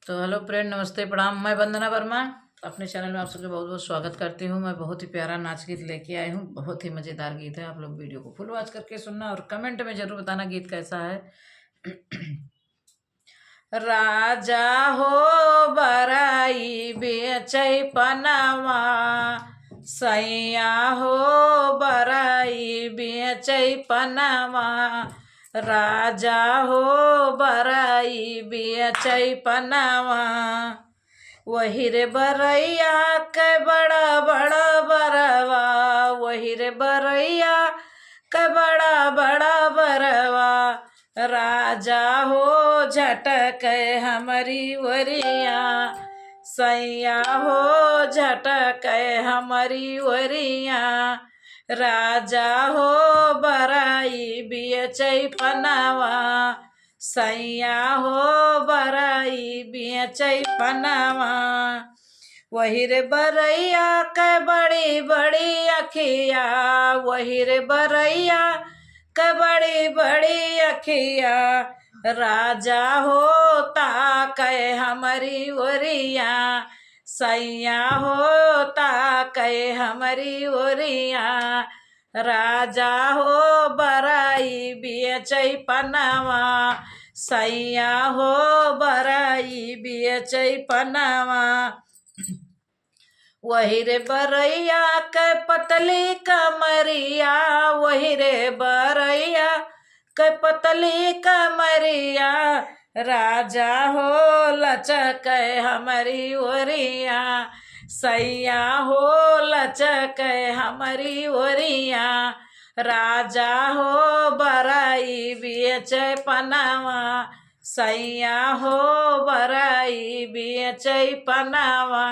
तो hello friend, नमस्ते, प्रणाम। मैं वंदना वर्मा अपने चैनल में आप सबका बहुत बहुत स्वागत करती हूँ। मैं बहुत ही प्यारा नाच गीत लेके आई हूँ। बहुत ही मज़ेदार गीत है। आप लोग वीडियो को फुल वॉच करके सुनना और कमेंट में ज़रूर बताना गीत कैसा है। राजा हो बराई बेचै पनावा, सैया हो बराई बेचै पनावा। राजा हो बराई बेचै पनावा, वही रे बरैया के बड़ा बड़ा बरवा, वही रे बरैया के बड़ा बड़ा बरवा। राजा हो झटक हमारी वरिया, सैया हो झटक हमारी वरिया। राजा हो बराई बेचै पनावा, सैया हो बराई बेचै पनावा। वही रे बरैया के बड़ी बड़ी अखिया, वही रे बरैया के बड़ी बड़ी अखिया। राजा हो ताकै हमारी ओरिया, सैया हो ताकै हमारी ओरिया। राजा हो बराई बेचै पनावा, सैया हो बराई बेचै पनावा। वही रे बरैया के पतली कमरिया, वही रे बरैया के पतली कमरिया। राजा हो लचक हमारी ओरिया, सैया हो लचक हमारी ओरिया। राजा हो बराई बेचै पनावा, सैया हो बराई बेचै पनावा।